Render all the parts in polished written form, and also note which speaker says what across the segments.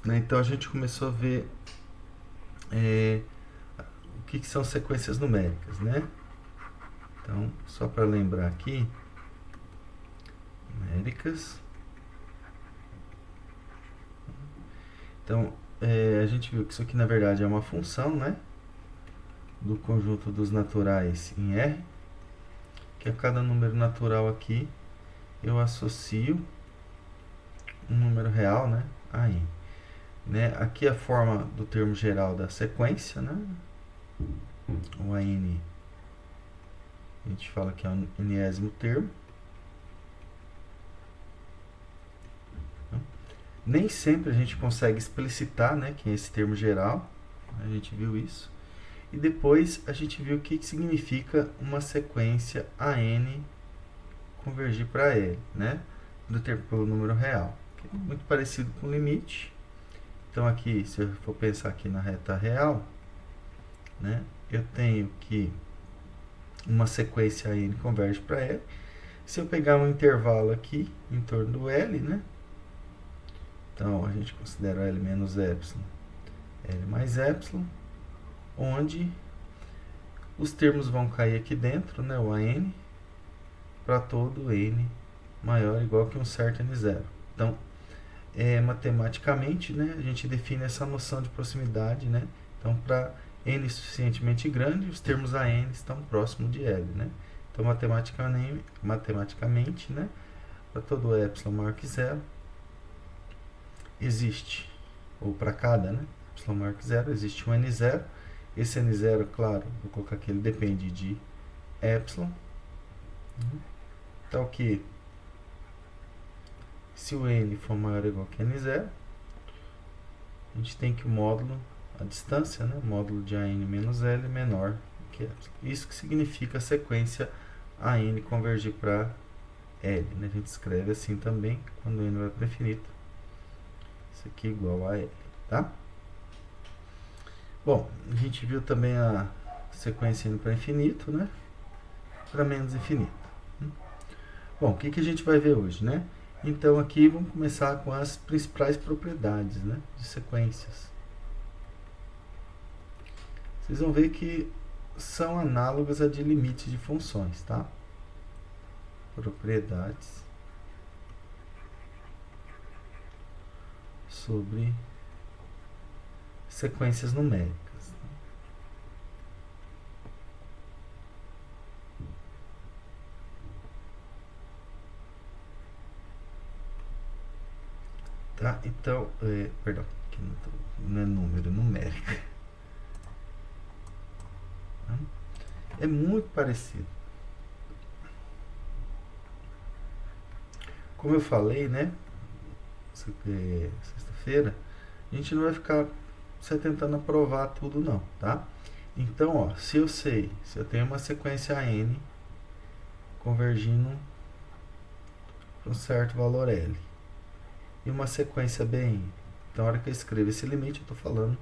Speaker 1: né? Então a gente começou a ver o que são sequências numéricas, né? Então, só para lembrar aqui, numéricas. Então, a gente viu que isso aqui na verdade é uma função, né? Do conjunto dos naturais em R, que a cada número natural aqui eu associo um número real, né, a n. Né? Aqui a forma do termo geral da sequência, né? O n, a gente fala que é o enésimo termo. Nem sempre a gente consegue explicitar, né, que é esse termo geral. A gente viu isso. E depois a gente viu o que significa uma sequência AN convergir para L, né? Do termo pelo número real. Que é muito parecido com o limite. Então aqui, se eu for pensar aqui na reta real, né, eu tenho que uma sequência AN converge para L. Se eu pegar um intervalo aqui em torno do L, né? Então a gente considera L menos epsilon, L mais epsilon, onde os termos vão cair aqui dentro, né, o AN, para todo N maior ou igual que um certo N0. Então, matematicamente, né, a gente define essa noção de proximidade, né? Então, para N suficientemente grande, os termos AN estão próximos de L, né? Então, matematicamente, né, para todo epsilon maior que zero, existe, ou para cada, né, epsilon maior que zero, existe um N0. Esse N0, claro, vou colocar aqui, ele depende de epsilon. Então, que se o N for maior ou igual que N0, a gente tem que o módulo, a distância, né, o módulo de AN menos L menor que epsilon. Isso que significa a sequência AN convergir para L, né? A gente escreve assim também, quando N vai para infinito. Isso aqui é igual a L, tá? Bom, a gente viu também a sequência indo para infinito, né? Para menos infinito. Bom, o que a gente vai ver hoje, né? Então aqui vamos começar com as principais propriedades, né, de sequências. Vocês vão ver que são análogas a de limites de funções, tá? Propriedades sobre sequências numéricas. Tá? Então, perdão, aqui não é número, é numérica. É muito parecido. Como eu falei, né, sexta-feira, a gente não vai ficar se tentando provar tudo não, tá? Então, ó, se eu tenho uma sequência AN convergindo para um certo valor L e uma sequência BN, então na hora que eu escrevo esse limite, eu estou falando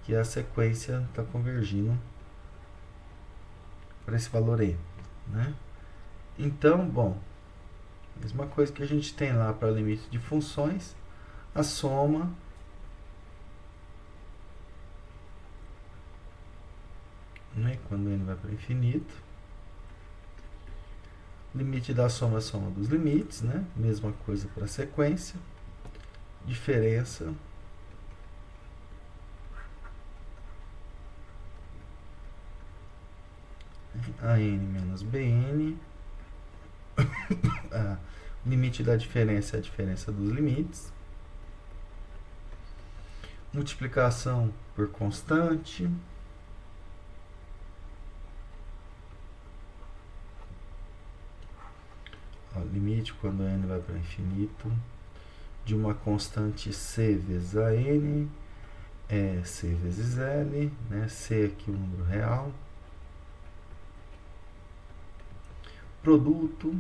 Speaker 1: que a sequência está convergindo para esse valor N, né? Então, bom, mesma coisa que a gente tem lá para limite de funções, a soma né, quando n vai para o infinito, limite da soma é a soma dos limites, né? Mesma coisa para a sequência, diferença a n menos bn, o limite da diferença é a diferença dos limites, multiplicação por constante, limite quando n vai para o infinito de uma constante c vezes a n é c vezes l, né? C aqui o número real, produto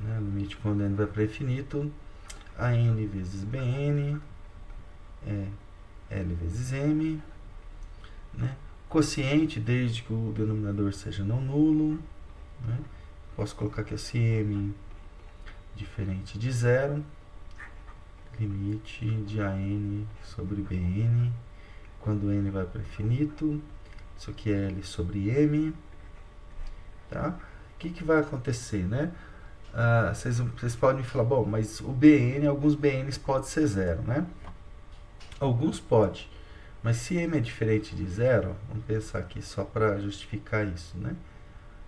Speaker 1: né? Limite quando n vai para o infinito a n vezes bn é l vezes m, né? Quociente desde que o denominador seja não nulo, né? posso colocar aqui se m diferente de zero, limite de AN sobre BN, quando n vai para infinito, isso aqui é L sobre M, tá? O que vai acontecer, né? Vocês podem falar, bom, mas o BN, alguns BNs pode ser zero, né? Alguns pode, mas se M é diferente de zero, vamos pensar aqui só para justificar isso, né?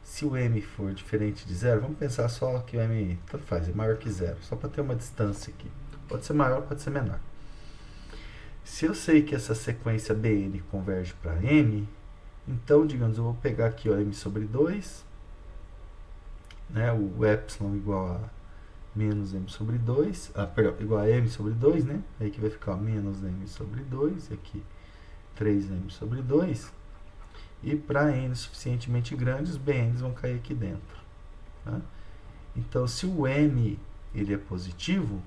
Speaker 1: Se o M for diferente de zero, vamos pensar só que o M, tanto faz, é maior que zero, só para ter uma distância aqui. Pode ser maior, pode ser menor. Se eu sei que essa sequência BN converge para M, então, digamos, eu vou pegar aqui o M sobre 2, né, o epsilon igual a menos M sobre 2, perdão, igual a M sobre 2, né? Aí que vai ficar menos M sobre 2, e aqui 3M sobre 2. E para N suficientemente grandes, os BNs vão cair aqui dentro. Tá? Então, se o M ele é positivo,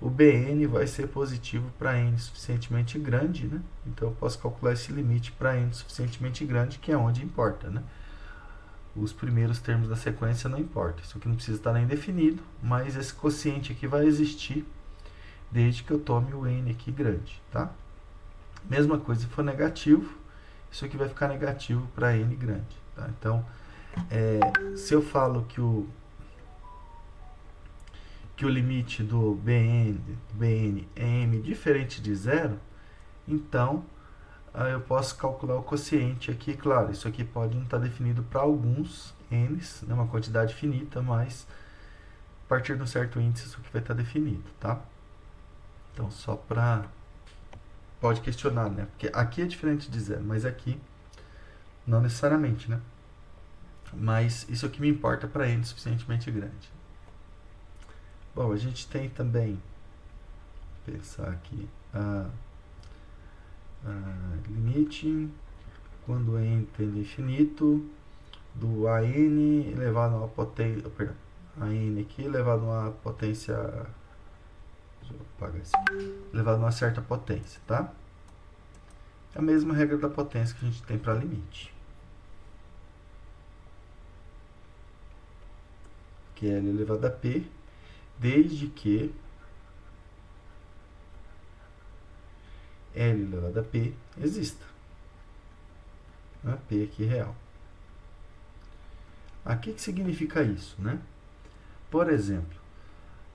Speaker 1: o BN vai ser positivo para N suficientemente grande, né? Então, eu posso calcular esse limite para N suficientemente grande, que é onde importa, né? Os primeiros termos da sequência não importa. Isso aqui não precisa estar nem definido, mas esse quociente aqui vai existir desde que eu tome o N aqui grande, tá? Mesma coisa se for negativo, isso aqui vai ficar negativo para N grande, tá? Então, se eu falo que o limite do BN é M diferente de zero, então eu posso calcular o quociente aqui. Claro, isso aqui pode não estar definido para alguns N's, né, uma quantidade finita, mas a partir de um certo índice isso aqui vai estar definido, tá? Então, só para... Pode questionar, né? Porque aqui é diferente de zero, mas aqui não necessariamente, né? Mas isso aqui me importa para N suficientemente grande. Bom, a gente tem também, pensar aqui, limite, quando n tende a infinito, do AN elevado a potência, perdão, AN aqui elevado a potência, deixa eu apagar isso aqui, elevado a uma certa potência, tá? É a mesma regra da potência que a gente tem para limite. Que é L elevado a P, desde que L elevado a P exista. A P aqui real. Aqui que significa isso, né? Por exemplo,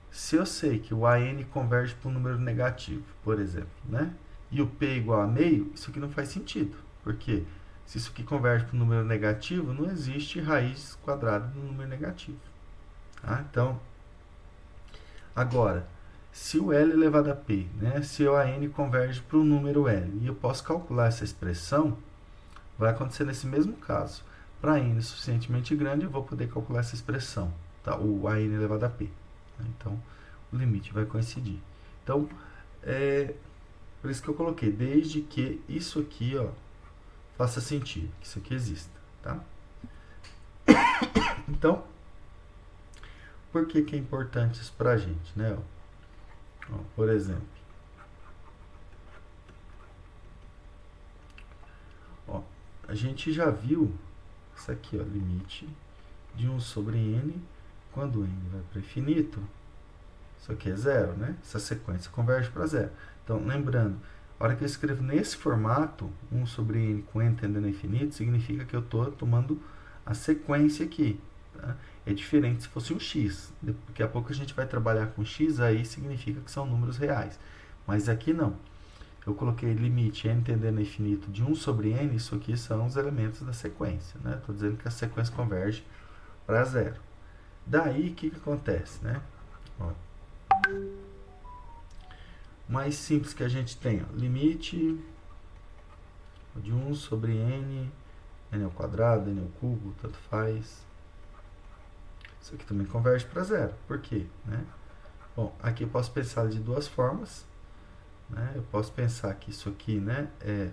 Speaker 1: se eu sei que o AN converge para um número negativo, por exemplo, né? E o P é igual a meio, isso aqui não faz sentido. Porque se isso aqui converge para um número negativo, não existe raiz quadrada do número negativo. Tá? Então, agora, se o L elevado a P, né? Se o AN converge para o número L, e eu posso calcular essa expressão, vai acontecer nesse mesmo caso. Para n suficientemente grande, eu vou poder calcular essa expressão, tá? O AN elevado a P. Então, o limite vai coincidir. Então, por isso que eu coloquei, desde que isso aqui, ó, faça sentido, que isso aqui exista, tá? Então, por que é importante isso pra gente, né? Ó, por exemplo, ó, a gente já viu isso aqui, ó, limite de 1 sobre n, quando n vai para infinito, isso aqui é zero, né? Essa sequência converge para zero. Então, lembrando, a hora que eu escrevo nesse formato, 1 sobre n com n tendendo a infinito, significa que eu estou tomando a sequência aqui. Tá? É diferente se fosse um x. Daqui a pouco a gente vai trabalhar com x, aí significa que são números reais. Mas aqui não. Eu coloquei limite n tendendo a infinito de 1 sobre n, isso aqui são os elementos da sequência. Né? Estou dizendo que a sequência converge para zero. Daí, o que acontece? Né? Ó, mais simples que a gente tem, ó, limite de 1 sobre n, n ao quadrado, n ao cubo, tanto faz. Isso aqui também converge para zero. Por quê? Né? Bom, aqui eu posso pensar de duas formas. Né? Eu posso pensar que isso aqui, né, é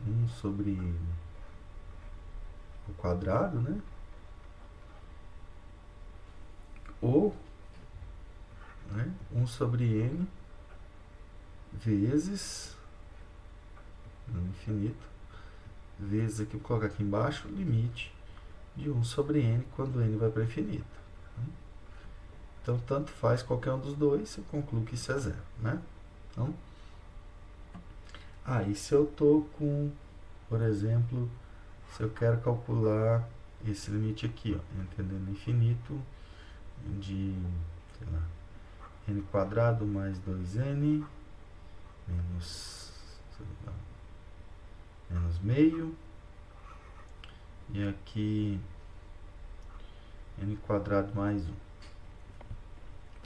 Speaker 1: 1 sobre n ao quadrado, né? Ou, né, 1 sobre n vezes, no infinito, vezes aqui, vou colocar aqui embaixo, limite de 1 sobre n quando n vai para infinito. Então, tanto faz qualquer um dos dois, eu concluo que isso é zero, né? Então, e se eu tô com, por exemplo, se eu quero calcular esse limite aqui, ó, entendendo infinito de, sei lá, n quadrado mais 2n menos, sei lá, menos meio, e aqui n quadrado mais 1.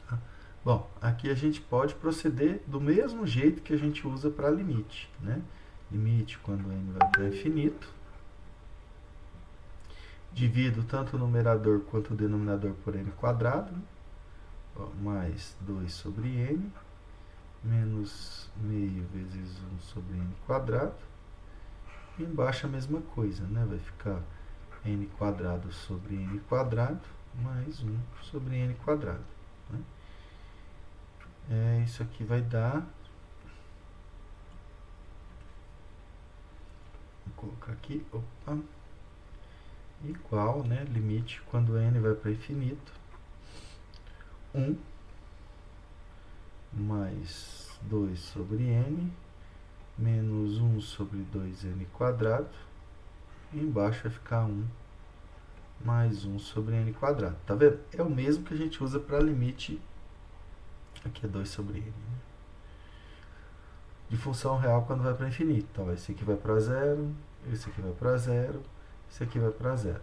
Speaker 1: Tá? Bom, aqui a gente pode proceder do mesmo jeito que a gente usa para limite, né? Limite quando n vai para infinito. Divido tanto o numerador quanto o denominador por n quadrado, né? Mais 2 sobre n, menos meio vezes 1 sobre n quadrado. E embaixo a mesma coisa, né? Vai ficar n quadrado sobre n quadrado mais 1 sobre n quadrado. Né? Isso aqui vai dar... Vou colocar aqui, opa, igual, né? Limite quando n vai para infinito, 1 mais 2 sobre n menos 1 sobre 2n quadrado, e embaixo vai ficar 1 mais 1 sobre n quadrado. Tá vendo? É o mesmo que a gente usa para limite, aqui é 2 sobre n, né? De função real quando vai para infinito. Então, esse aqui vai para zero, esse aqui vai para zero, esse aqui vai para zero.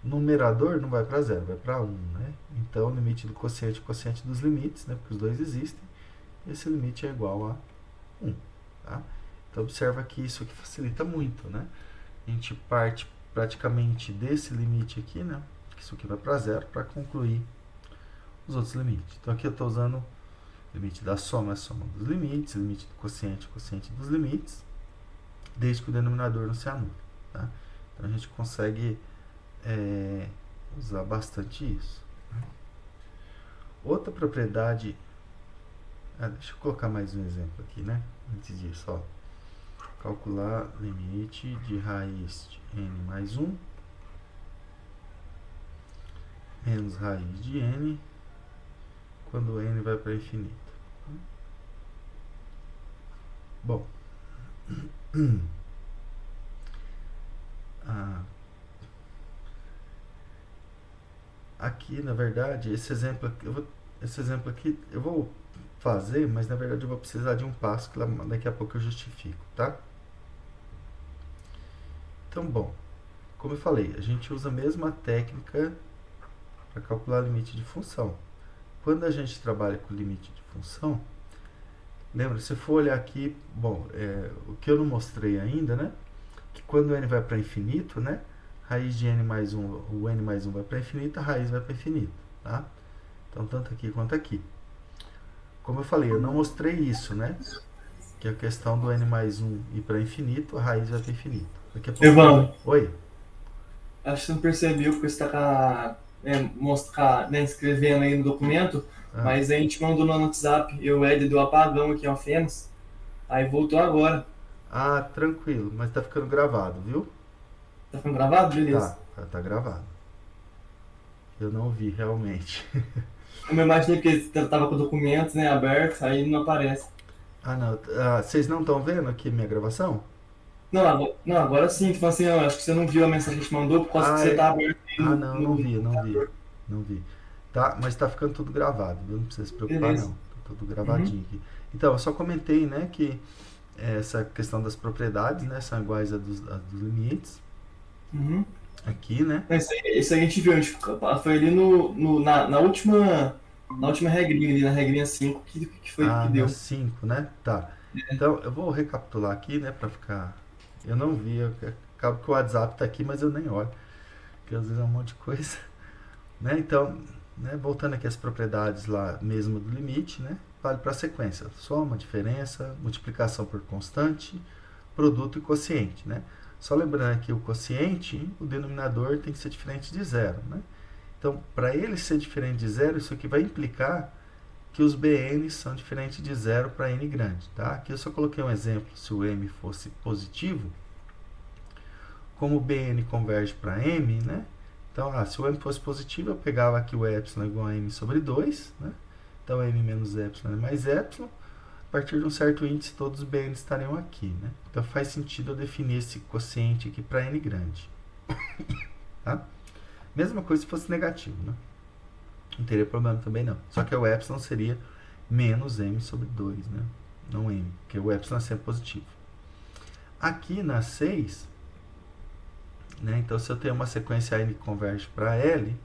Speaker 1: O numerador não vai para zero, vai para 1, né? Então, o limite do quociente é o quociente dos limites, né? Porque os dois existem. Esse limite é igual a 1, tá? Então, observa que isso aqui facilita muito, né? A gente parte praticamente desse limite aqui, né? Que isso aqui vai para zero, para concluir os outros limites. Então, aqui eu estou usando o limite da soma, é a soma dos limites, limite do quociente, quociente dos limites, desde que o denominador não se anule, tá? Então, a gente consegue usar bastante isso. Outra propriedade... deixa eu colocar mais um exemplo aqui, né? Antes disso, ó. Calcular limite de raiz de n mais 1 menos raiz de n quando n vai para infinito. Bom, aqui, na verdade, esse exemplo aqui eu vou fazer, mas na verdade eu vou precisar de um passo que daqui a pouco eu justifico, tá? Então, bom, como eu falei, a gente usa a mesma técnica para calcular limite de função. Quando a gente trabalha com limite de função, lembra, se for olhar aqui, bom, o que eu não mostrei ainda, né? Que quando n vai para infinito, né? Raiz de n mais 1, o n mais 1 vai para infinito, a raiz vai para infinito, tá? Então, tanto aqui quanto aqui. Como eu falei, eu não mostrei isso, né? Que é a questão do n mais 1 ir para infinito, a raiz vai para infinito. Daqui a pouco...
Speaker 2: Evandro,
Speaker 1: Oi?
Speaker 2: acho que você não percebeu porque você está escrevendo aí no documento,
Speaker 1: Ah,
Speaker 2: mas a gente mandou no WhatsApp e o Ed deu apagão aqui, ó, Fênix. Aí voltou agora.
Speaker 1: tranquilo, mas tá ficando gravado, viu?
Speaker 2: Tá ficando gravado? Beleza.
Speaker 1: Tá gravado. Eu não vi realmente.
Speaker 2: Eu me imaginei que você tava com documentos, né, abertos, aí não aparece.
Speaker 1: Não. Vocês não estão vendo aqui minha gravação?
Speaker 2: Agora sim, tipo assim, eu acho que você não viu a mensagem que a gente mandou por causa que você
Speaker 1: É.
Speaker 2: tá aberto aí
Speaker 1: Não, não vi, não vi. Não vi. Tá, mas tá ficando tudo gravado, viu? Não precisa se preocupar, não.
Speaker 2: Beleza.
Speaker 1: Tá tudo
Speaker 2: Uhum,
Speaker 1: gravadinho aqui. Então, eu só comentei, né, que essa questão das propriedades, né, são iguais a dos limites.
Speaker 2: uhum.
Speaker 1: Aqui, né?
Speaker 2: Isso aí a gente viu, a gente foi ali na última regrinha, ali na regrinha 5 que foi que
Speaker 1: Na
Speaker 2: deu.
Speaker 1: 5, né? Tá. Então, eu vou recapitular aqui, né, pra ficar... Eu não vi, acabo que o WhatsApp tá aqui, mas eu nem olho, porque às vezes é um monte de coisa, né? Então, né, voltando aqui às propriedades lá mesmo do limite, né? Vale para a sequência, soma, diferença, multiplicação por constante, produto e quociente, né? Só lembrando que o quociente, o denominador tem que ser diferente de zero, né? Então, para ele ser diferente de zero, isso aqui vai implicar que os bn são diferentes de zero para n grande, tá? Aqui eu só coloquei um exemplo, se o m fosse positivo, como o Bn converge para m, né? Então, se o m fosse positivo, eu pegava aqui o epsilon igual a m sobre 2, né? Então, m menos epsilon é mais epsilon. A partir de um certo índice, todos os Bn estariam aqui, né? Então, faz sentido eu definir esse quociente aqui para n grande. Tá? Mesma coisa se fosse negativo, né? Não teria problema também, não. Só que o epsilon seria menos m sobre 2, né? Não m, porque o epsilon é sempre positivo. Aqui na 6, né? Então, se eu tenho uma sequência n que converge para L,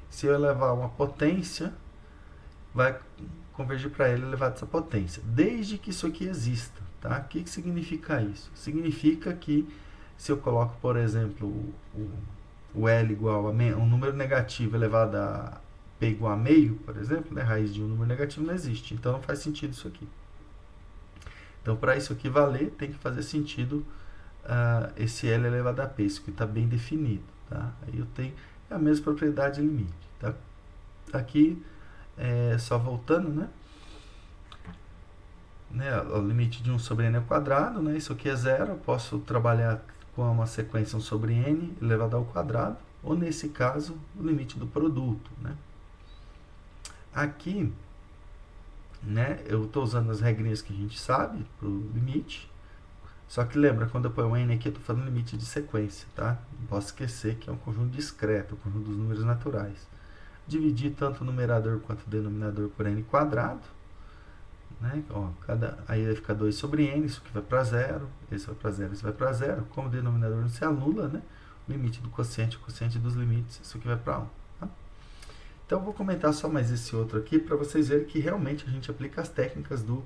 Speaker 1: se eu elevar uma potência, vai convergir para L elevado a essa potência, desde que isso aqui exista. Tá? O que significa isso? Significa que se eu coloco, por exemplo, o L igual a um número negativo elevado a P igual a meio, por exemplo, né? Raiz de um número negativo não existe. Então, não faz sentido isso aqui. Então, para isso aqui valer, tem que fazer sentido esse L elevado a P, isso que está bem definido. Tá? Aí eu tenho a mesma propriedade de limite. Tá? Aqui, só voltando, né? O limite de 1 sobre n ao quadrado, né? Isso aqui é zero, eu posso trabalhar com uma sequência 1 sobre n elevado ao quadrado, ou nesse caso, o limite do produto, né? Aqui, né, eu estou usando as regrinhas que a gente sabe para o limite, só que lembra, quando eu ponho um n aqui, eu estou falando limite de sequência, tá? Não posso esquecer que é um conjunto discreto, um conjunto dos números naturais. Dividir tanto o numerador quanto o denominador por n quadrado, né? Aí vai ficar 2 sobre n, isso aqui vai para zero, esse vai para zero, esse vai para zero. Como o denominador não se anula, né? O limite do quociente, o quociente dos limites, isso aqui vai para 1. Tá? Então, eu vou comentar só mais esse outro aqui, para vocês verem que realmente a gente aplica as técnicas do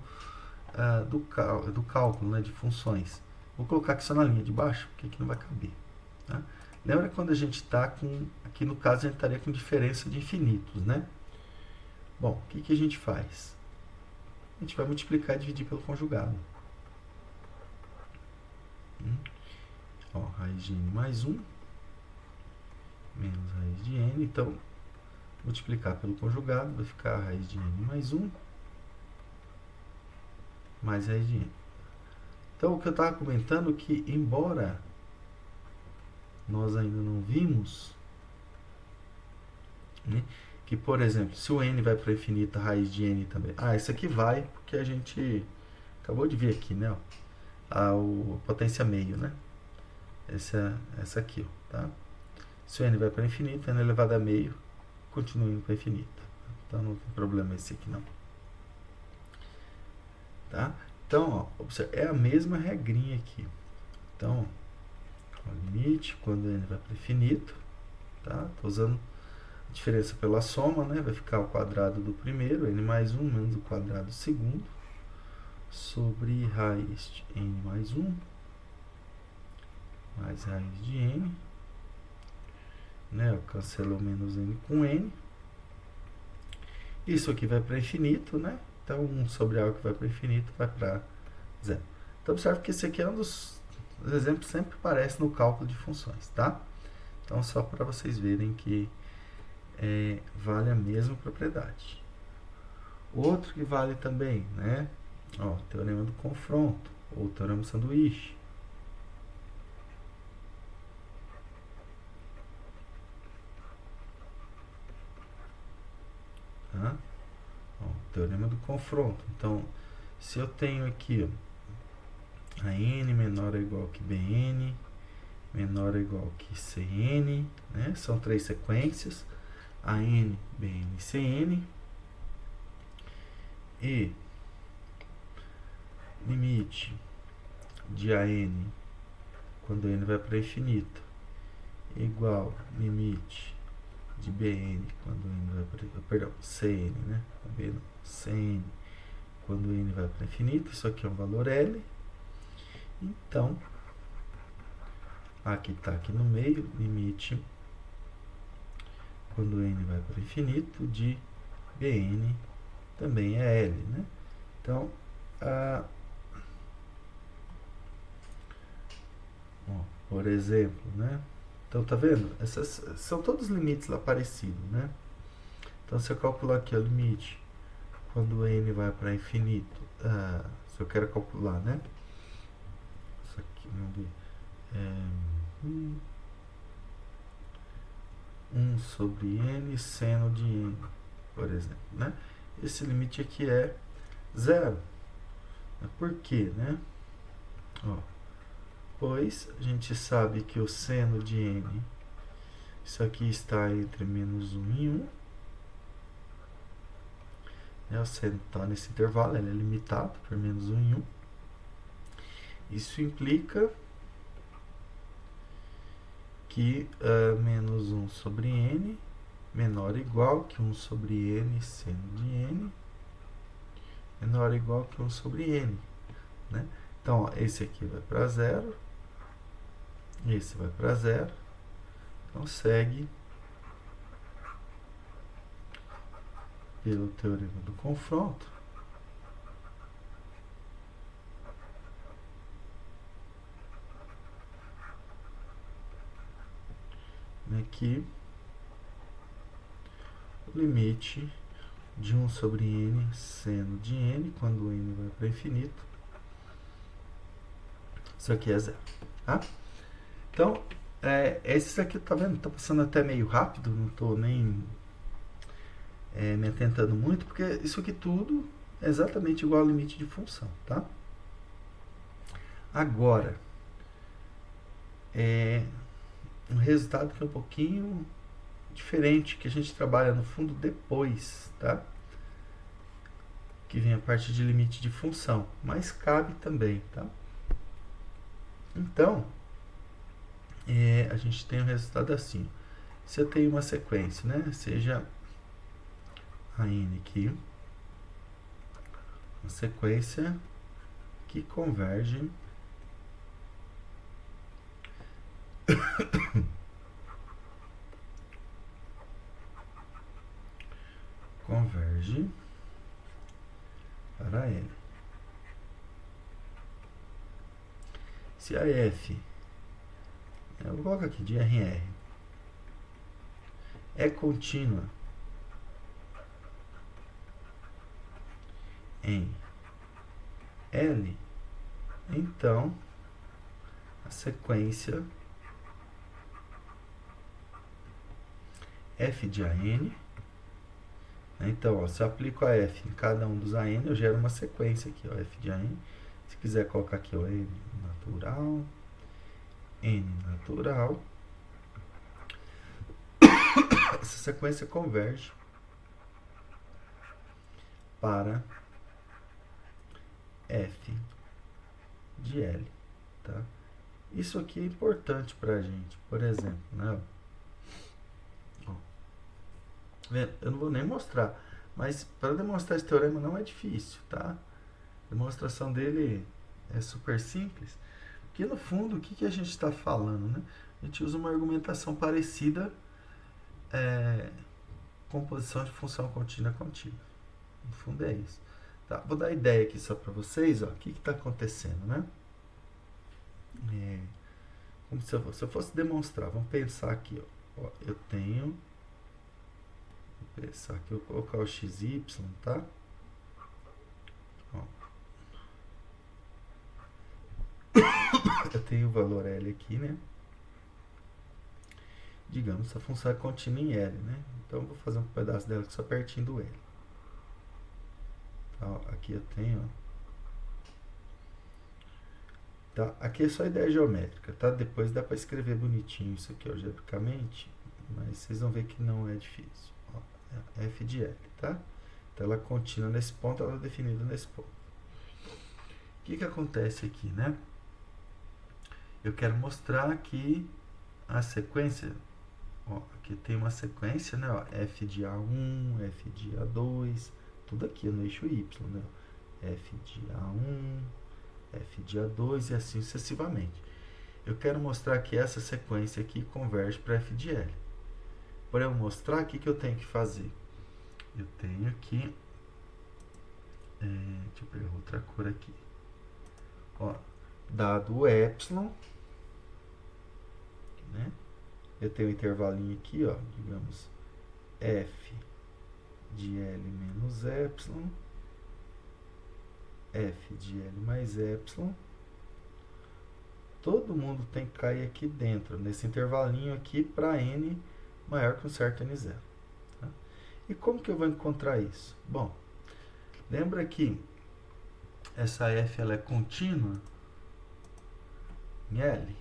Speaker 1: cálculo, né, de funções. Vou colocar aqui só na linha de baixo, porque aqui não vai caber. Tá? Lembra quando a gente está com, aqui no caso a gente estaria com diferença de infinitos, né? Bom, o que a gente faz? A gente vai multiplicar e dividir pelo conjugado. Raiz de n mais 1, menos raiz de n, então, multiplicar pelo conjugado, vai ficar a raiz de n mais 1, mais raiz de n. Então, o que eu estava comentando é que, embora nós ainda não vimos, né, que, por exemplo, se o n vai para infinito, a raiz de n também. Isso aqui vai, porque a gente acabou de ver aqui, né? A potência meio, né? Essa aqui, tá? Se o n vai para infinito, n elevado a meio, continua indo para infinito. Então, não tem problema esse aqui, não. Tá? Então, observe, é a mesma regrinha aqui. Então, o limite, quando n vai para infinito, tá? Estou usando a diferença pela soma, né? Vai ficar o quadrado do primeiro, n mais 1, menos o quadrado do segundo, sobre raiz de n mais 1, mais raiz de n, né? Eu cancelo o menos n com n. Isso aqui vai para infinito, né? Então, 1 sobre algo que vai para infinito vai para zero. Então, observe que esse aqui é um dos exemplos que sempre aparece no cálculo de funções, tá? Então, só para vocês verem que vale a mesma propriedade. Outro que vale também, né? Teorema do confronto, ou teorema do sanduíche. Tá? Teorema do confronto. Então, se eu tenho aqui a n menor ou igual que bn, menor ou igual que cn, né? São três sequências, a n, bn e cn, e limite de an quando n vai para infinito igual limite de bn quando n vai para, perdão, cn, né? Cn quando n vai para infinito, isso aqui é um valor L. Então, aqui está aqui no meio, limite quando n vai para infinito de bn também é L, né? Então, por exemplo, né? Então, tá vendo? Essas são todos os limites lá parecidos, né? Então, se eu calcular aqui o limite quando n vai para infinito, se eu quero calcular, né? Isso aqui, vamos ver. 1 sobre n seno de n, por exemplo, né? Esse limite aqui é zero. Por quê, né? Ó, pois a gente sabe que o seno de n, isso aqui está entre menos 1 e 1. O seno está nesse intervalo, ele é limitado por menos 1 e 1. Isso implica que menos 1 sobre n menor ou igual que 1 sobre n seno de n menor ou igual que 1 sobre n, né? Então, ó, esse aqui vai para zero, esse vai para zero, então segue pelo teorema do confronto que o limite de 1 sobre n seno de n, quando n vai para infinito, isso aqui é zero, tá? Então, esse aqui, tá vendo? Tá passando até meio rápido, não tô nem me atentando muito, porque isso aqui tudo é exatamente igual ao limite de função, tá? Agora, um resultado que é um pouquinho diferente, que a gente trabalha no fundo depois, tá? Que vem a parte de limite de função, mas cabe também, tá? Então, a gente tem um resultado assim. Se eu tenho uma sequência, né? Seja a n aqui, uma sequência que converge para L. Se a F, eu vou colocar aqui de RR, é contínua em L, então a sequência F de AN, então, ó, se eu aplico a F em cada um dos AN, eu gero uma sequência aqui, ó, F de AN. Se quiser colocar aqui, ó, N natural, essa sequência converge para F de L, tá? Isso aqui é importante para a gente, por exemplo, né? Ó, eu não vou nem mostrar, mas para demonstrar esse teorema não é difícil, tá? A demonstração dele é super simples, porque no fundo o que a gente está falando, né? A gente usa uma argumentação parecida, composição de função contínua contínua. No fundo é isso. Tá, vou dar ideia aqui só para vocês, ó, o que está acontecendo, né? Como se eu fosse demonstrar, vamos pensar aqui, ó, eu tenho, vou pensar aqui, eu vou colocar o XY, tá? Ó. Eu tenho o valor L aqui, né? Digamos, essa função é contínua em L, né? Então eu vou fazer um pedaço dela aqui só pertinho do L. Tá, ó, aqui eu tenho, ó. Tá? Aqui é só ideia geométrica, tá? Depois dá para escrever bonitinho isso aqui algebricamente, mas vocês vão ver que não é difícil. Ó, é F de L, tá? Então ela é contínua nesse ponto, ela é definida nesse ponto. O que acontece aqui, né? Eu quero mostrar que a sequência, ó, aqui tem uma sequência, né? Ó, F de A1, F de A2, tudo aqui no eixo Y, né? F de A1, F de A2 e assim sucessivamente. Eu quero mostrar que essa sequência aqui converge para F de L. Para eu mostrar, o que eu tenho que fazer? Eu tenho que... deixa eu pegar outra cor aqui. Ó, dado o epsilon, né? Eu tenho um intervalinho aqui, ó, digamos, F de L menos epsilon, F de L mais epsilon, todo mundo tem que cair aqui dentro, nesse intervalinho aqui, para n maior que um certo n0. Tá? E como que eu vou encontrar isso? Bom, lembra que essa f ela é contínua em L,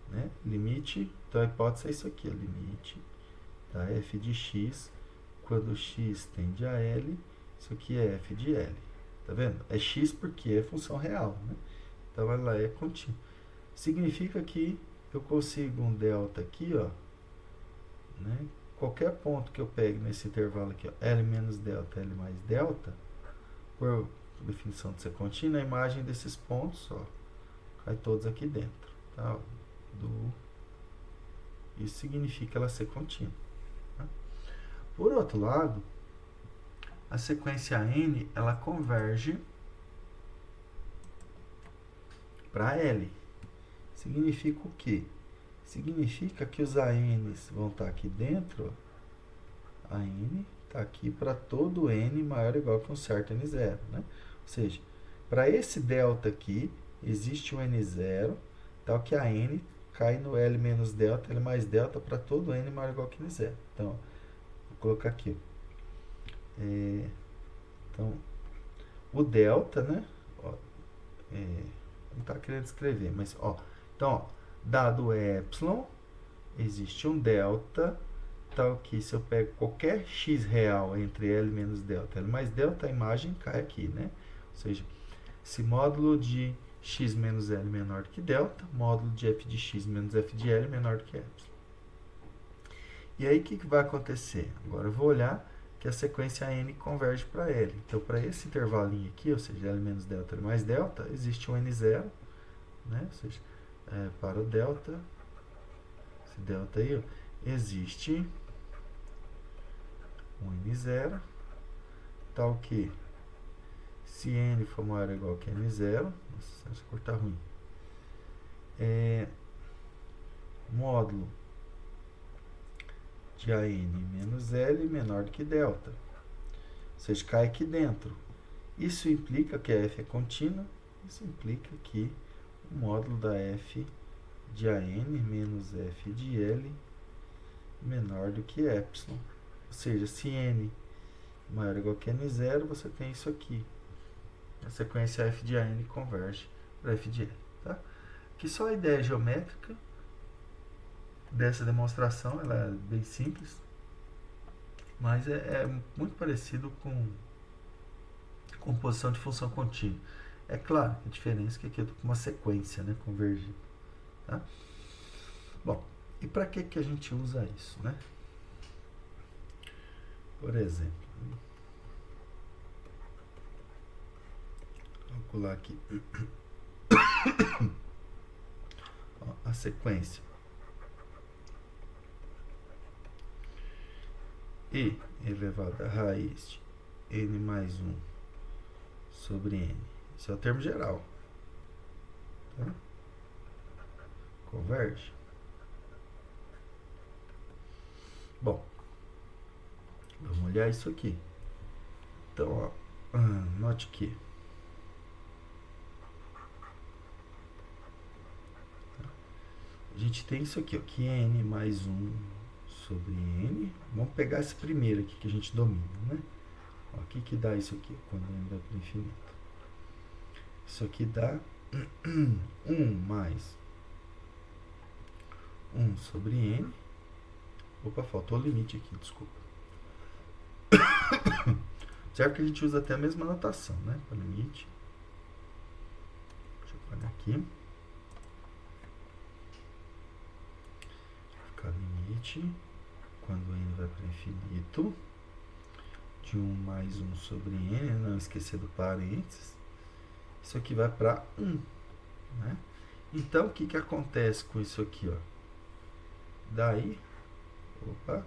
Speaker 1: né? Limite, então a hipótese é isso aqui, limite da f de x quando x tende a L, isso aqui é f de L. Tá vendo? É x porque é função real, né? Então ela é contínua. Significa que eu consigo um delta aqui, ó, né? Qualquer ponto que eu pegue nesse intervalo aqui, ó, L menos delta, L mais delta, por definição de ser contínua, a imagem desses pontos, ó, cai todos aqui dentro, tá? Isso significa ela ser contínua. Tá? Por outro lado, a sequência n, ela converge para L. Significa o quê? Significa que os ANs vão estar aqui dentro, ó. A n está aqui para todo n maior ou igual que um certo n0, né? Ou seja, para esse delta aqui, existe um n0, tal que a n cai no L menos delta, L mais delta para todo n maior ou igual que n0. Então, vou colocar aqui. Então, o delta, né? Ó, não está querendo escrever, mas, ó. Então, ó, dado epsilon, existe um delta, tal que se eu pego qualquer x real entre L menos delta, L mais delta, a imagem cai aqui, né? Ou seja, esse módulo de x menos L menor do que delta, módulo de f de x menos f de L menor do que epsilon. E aí, o que vai acontecer? Agora eu vou olhar que a sequência n converge para L. Então, para esse intervalinho aqui, ou seja, L menos delta, L mais delta, existe um n0, né? Ou seja, para o delta, esse delta aí, ó, existe um n0, tal que se n for maior ou igual que n0, nossa, essa cor tá ruim, módulo de an menos L menor do que delta. Ou seja, cai aqui dentro. Isso implica que a f é contínua, isso implica que o módulo da f de an menos f de L menor do que epsilon. Ou seja, se n maior ou igual que n0, você tem isso aqui. A sequência f de an converge para f de L. Tá? Aqui só a ideia geométrica dessa demonstração, ela é bem simples, mas é muito parecido com composição de função contínua. É claro, a diferença é que aqui eu estou com uma sequência, né, convergindo. Tá? Bom, e para que a gente usa isso, né? Por exemplo, vou calcular aqui ó, a sequência e elevado à raiz de n mais 1 sobre n. Isso é o termo geral. Tá? Converge. Bom, vamos olhar isso aqui. Então, ó, note que a gente tem isso aqui, ó, que é n mais 1 sobre n. Vamos pegar esse primeiro aqui que a gente domina, né? Ó, o que dá isso aqui quando n vai para o infinito? Isso aqui dá 1 mais 1 sobre n. Opa, faltou o limite aqui, desculpa. Certo que a gente usa até a mesma notação, né? Para limite. Deixa eu apagar aqui. Ficar limite quando n vai para o infinito de 1 mais 1 sobre n, não esquecer do parênteses. Isso aqui vai para 1, né? Então, o que acontece com isso aqui, ó? Daí, opa,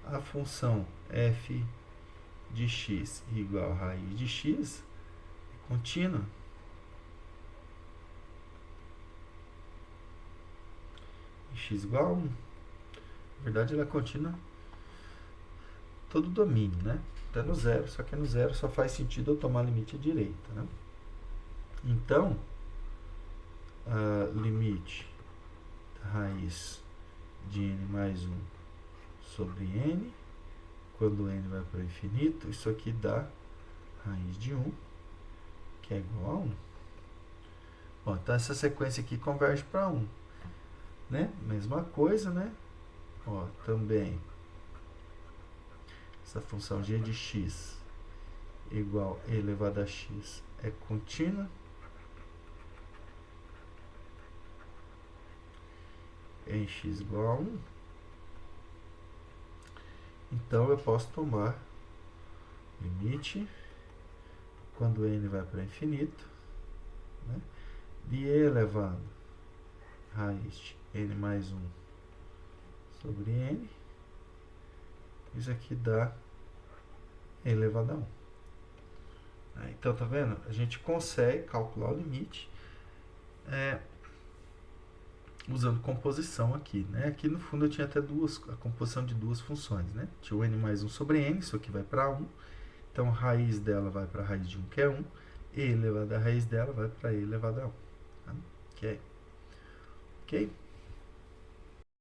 Speaker 1: a função f de x igual a raiz de x é contínua. E x igual a 1. Na verdade, ela é contínua todo o domínio, né? Até no zero, só que no zero só faz sentido eu tomar limite à direita, né? Então, limite da raiz de n mais 1 sobre n. Quando n vai para o infinito, isso aqui dá raiz de 1, que é igual a 1. Bom, então essa sequência aqui converge para 1. Né? Mesma coisa, né? Ó, também essa função g de x igual a e elevado a x é contínua. Em x igual a 1. Então eu posso tomar limite quando n vai para infinito, né, de e elevado a raiz de n mais 1 sobre n. Isso aqui dá e elevado a 1. Então, tá vendo? A gente consegue calcular o limite usando composição aqui, né? Aqui no fundo eu tinha até a composição de duas funções, né? Tinha o n mais 1 sobre n, isso aqui vai para 1. Então, a raiz dela vai para a raiz de 1, que é 1. E elevado a raiz dela vai para e elevado a 1. Tá? Ok?